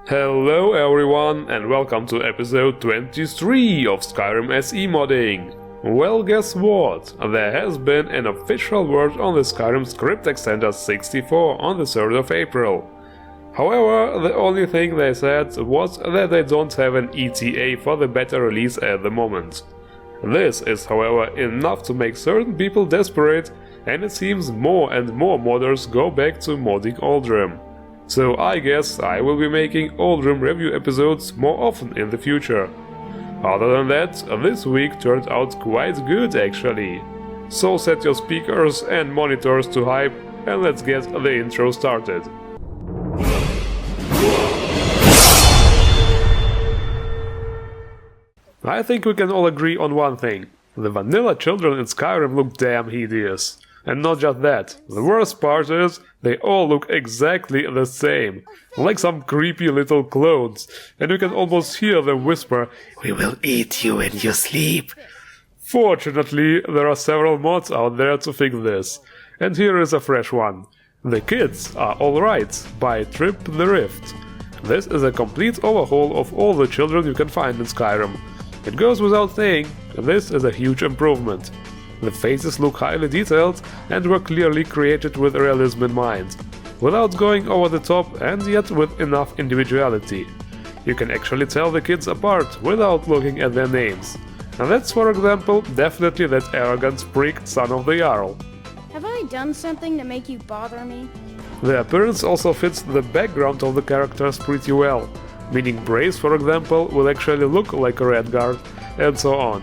Hello everyone and welcome to episode 23 of Skyrim SE modding. Well, guess what? There has been an official word on the Skyrim script extender 64 on the 3rd of April. However, the only thing they said was that they don't have an ETA for the beta release at the moment. This is, however, enough to make certain people desperate, and it seems more and more modders go back to modding Oldrim. So I guess I will be making Oldrim review episodes more often in the future. Other than that, this week turned out quite good actually. So set your speakers and monitors to hype and let's get the intro started. I think we can all agree on one thing. The vanilla children in Skyrim look damn hideous. And not just that, the worst part is, they all look exactly the same, like some creepy little clones, and you can almost hear them whisper, "We will eat you in your sleep." Fortunately, there are several mods out there to fix this, and here is a fresh one. The Kids Are Alright by Trip the Rift. This is a complete overhaul of all the children you can find in Skyrim. It goes without saying, this is a huge improvement. The faces look highly detailed and were clearly created with realism in mind, without going over the top and yet with enough individuality. You can actually tell the kids apart without looking at their names. And that's, for example, definitely that arrogant prick son of the Jarl. Have I done something to make you bother me? The appearance also fits the background of the characters pretty well, meaning Brace, for example, will actually look like a Redguard, and so on.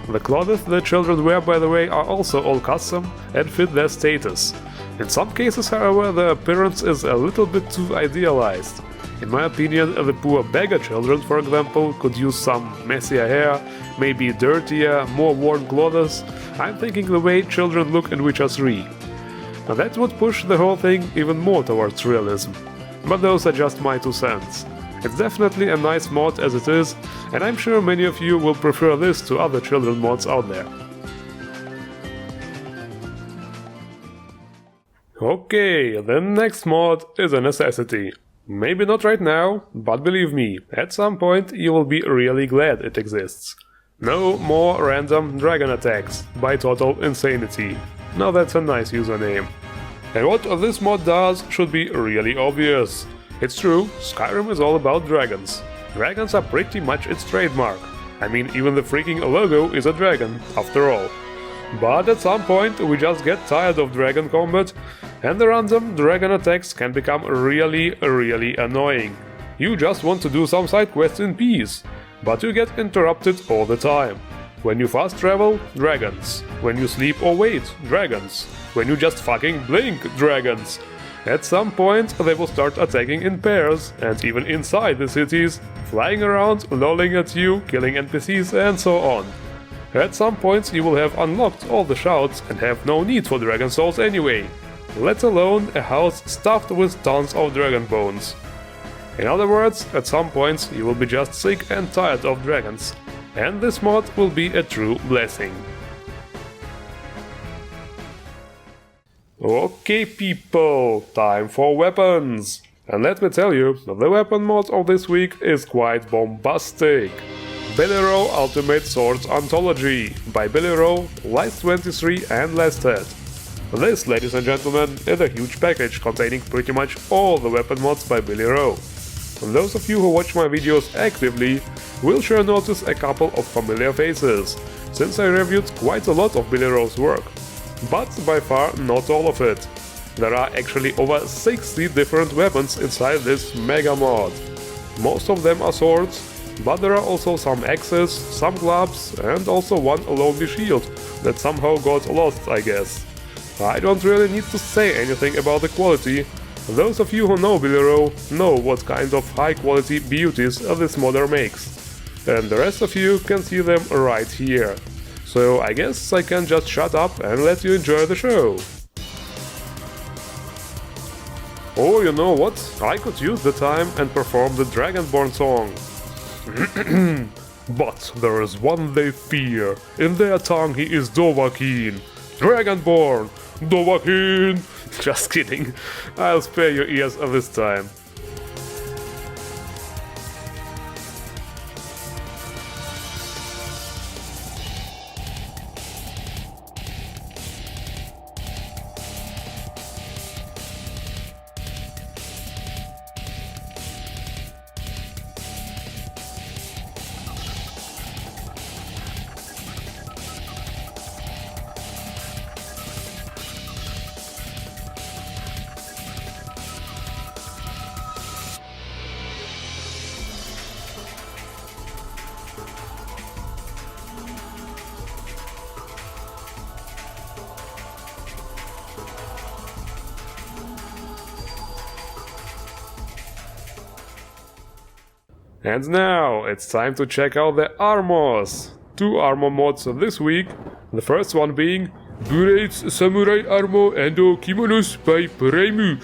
The clothes the children wear, by the way, are also all custom and fit their status. In some cases, however, the appearance is a little bit too idealized. In my opinion, the poor beggar children, for example, could use some messier hair, maybe dirtier, more worn clothes. I'm thinking the way children look in Witcher 3. Now that would push the whole thing even more towards realism. But those are just my 2 cents. It's definitely a nice mod as it is, and I'm sure many of you will prefer this to other children mods out there. Okay, the next mod is a necessity. Maybe not right now, but believe me, at some point you will be really glad it exists. No more random dragon attacks by Total Insanity. Now that's a nice username. And what this mod does should be really obvious. It's true, Skyrim is all about dragons. Dragons are pretty much its trademark. I mean, even the freaking logo is a dragon, after all. But at some point we just get tired of dragon combat, and the random dragon attacks can become really annoying. You just want to do some side quests in peace, but you get interrupted all the time. When you fast travel, dragons. When you sleep or wait, dragons. When you just fucking blink, dragons. At some point they will start attacking in pairs, and even inside the cities, flying around, lolling at you, killing NPCs and so on. At some points you will have unlocked all the shouts and have no need for dragon souls anyway, let alone a house stuffed with tons of dragon bones. In other words, at some points you will be just sick and tired of dragons, and this mod will be a true blessing. Okay people, time for weapons! And let me tell you, the weapon mod of this week is quite bombastic. BillyRo Ultimate Swords Anthology by BillyRo, Lice 23 and Lested. This, ladies and gentlemen, is a huge package containing pretty much all the weapon mods by BillyRo. Those of you who watch my videos actively will sure notice a couple of familiar faces, since I reviewed quite a lot of BillyRo's work. But by far not all of it. There are actually over 60 different weapons inside this mega mod. Most of them are swords, but there are also some axes, some gloves and also one lonely shield that somehow got lost, I guess. I don't really need to say anything about the quality. Those of you who know BillyRo know what kind of high quality beauties this modder makes. And the rest of you can see them right here. So I guess I can just shut up and let you enjoy the show. Oh, you know what? I could use the time and perform the Dragonborn song. But there is one they fear. In their tongue he is Dovahkiin. Dragonborn! Dovahkiin! Just kidding. I'll spare your ears this time. And now it's time to check out the Armors. 2 armor mods this week. The first one being Burate's Samurai Armor and Kimonos by Reimu.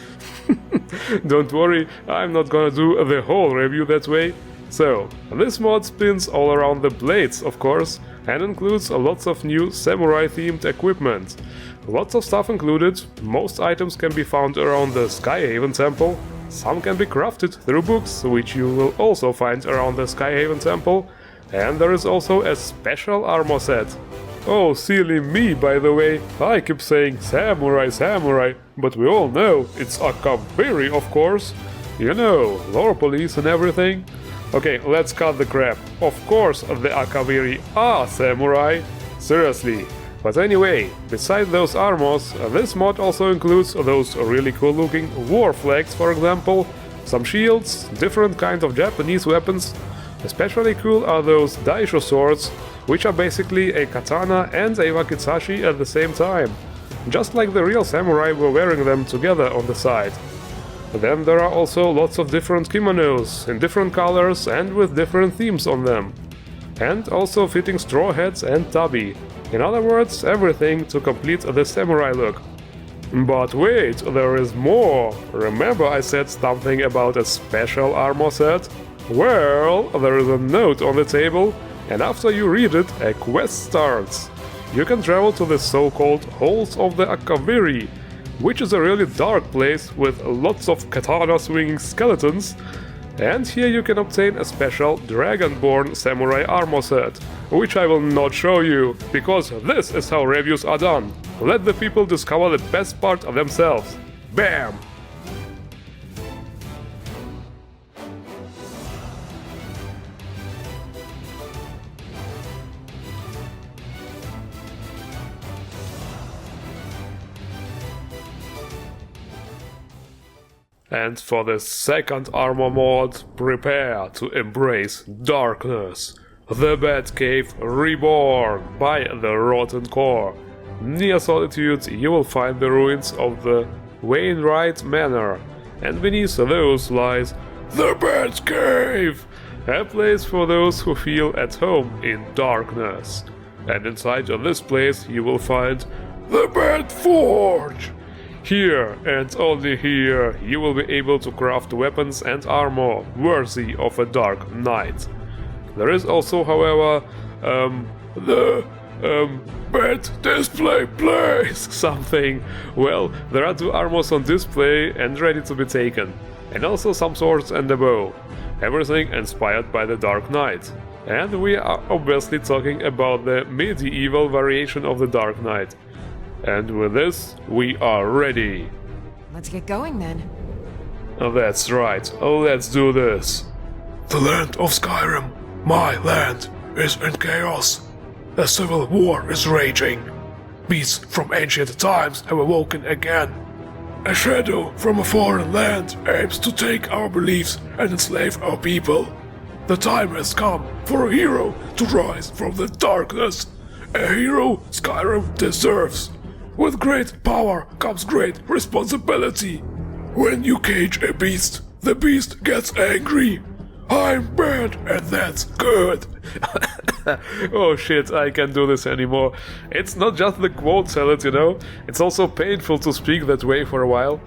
Don't worry, I'm not gonna do the whole review that way. So, this mod spins all around the blades, of course, and includes lots of new samurai-themed equipment. Lots of stuff included. Most items can be found around the Skyhaven temple. Some can be crafted through books, which you will also find around the Skyhaven temple. And there is also a special armor set. Oh, silly me, by the way, I keep saying samurai, samurai, but we all know it's a Akaviri, of course. You know, lore police and everything. Okay, let's cut the crap. Of course the Akaviri are samurai. Seriously. But anyway, besides those armors, this mod also includes those really cool looking war flags, for example, some shields, different kinds of Japanese weapons. Especially cool are those daisho swords, which are basically a katana and a wakizashi at the same time. Just like the real samurai were wearing them together on the side. Then there are also lots of different kimonos, in different colors and with different themes on them. And also fitting straw hats and tabi. In other words, everything to complete the samurai look. But wait, there is more! Remember I said something about a special armor set? Well, there is a note on the table, and after you read it, a quest starts. You can travel to the so-called Halls of the Akaviri, which is a really dark place with lots of katana-swinging skeletons, and here you can obtain a special Dragonborn samurai armor set, which I will not show you, because this is how reviews are done. Let the people discover the best part of themselves. Bam! And for the second armor mod, prepare to embrace darkness. The Batcave Reborn by the Rotten Core. Near Solitude you will find the ruins of the Wainwright Manor, and beneath those lies the Batcave, a place for those who feel at home in darkness. And inside of this place you will find the Bat Forge. Here, and only here, you will be able to craft weapons and armor worthy of a dark knight. There is also, however, the Bat Display Place something. Well, there are 2 armors on display and ready to be taken, and also some swords and a bow. Everything inspired by the Dark Knight. And we are obviously talking about the medieval variation of the Dark Knight. And with this, we are ready. Let's get going then. That's right, let's do this. The land of Skyrim, my land, is in chaos. A civil war is raging. Beasts from ancient times have awoken again. A shadow from a foreign land aims to take our beliefs and enslave our people. The time has come for a hero to rise from the darkness. A hero Skyrim deserves. With great power comes great responsibility. When you cage a beast, the beast gets angry. I'm bad and that's good. Oh shit, I can't do this anymore. It's not just the quote salad, you know, it's also painful to speak that way for a while.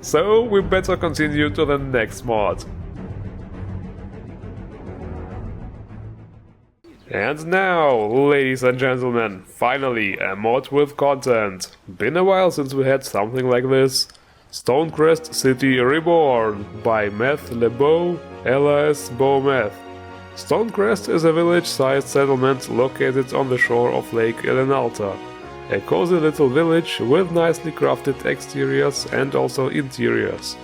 So we better continue to the next mod. And now, ladies and gentlemen, finally a mod with content. Been a while since we had something like this. Stonecrest City Reborn by Meth LeBeau, alias Beaumeth. Stonecrest is a village-sized settlement located on the shore of Lake Elenalta. A cozy little village with nicely crafted exteriors and also interiors.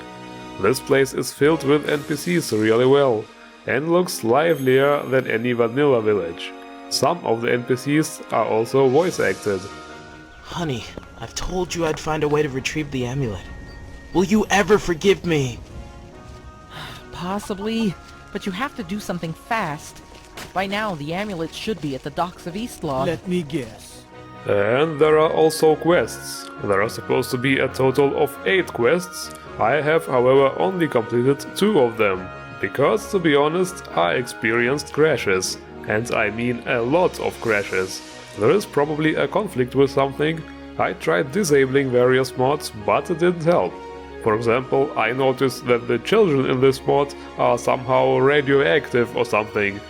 This place is filled with NPCs really well, and looks livelier than any vanilla village. Some of the NPCs are also voice acted. Honey, I've told you I'd find a way to retrieve the amulet. Will you ever forgive me? Possibly, but you have to do something fast. By now, the amulet should be at the docks of Eastlaw. Let me guess. And there are also quests. There are supposed to be a total of 8 quests. I have, however, only completed 2 of them. because to be honest, I experienced crashes, and I mean a lot of crashes. There is probably a conflict with something. I tried disabling various mods, but it didn't help. For example, I noticed that the children in this mod are somehow radioactive or something.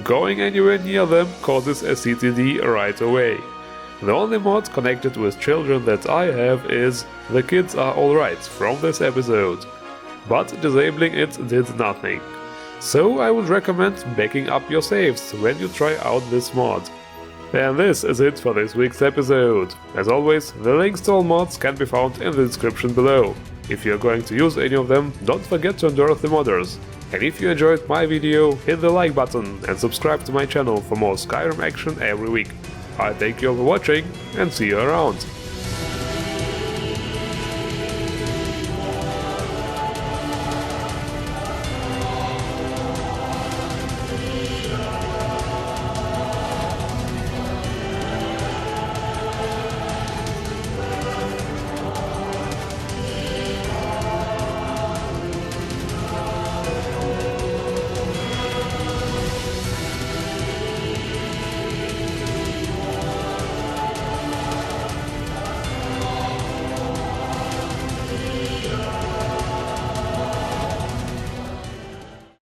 Going anywhere near them causes a CTD right away. The only mod connected with children that I have is The Kids Are Alright from this episode. But disabling it did nothing. So I would recommend backing up your saves when you try out this mod. And this is it for this week's episode. As always, the links to all mods can be found in the description below. If you're going to use any of them, don't forget to endorse the modders. And if you enjoyed my video, hit the like button and subscribe to my channel for more Skyrim action every week. I thank you all for watching and see you around.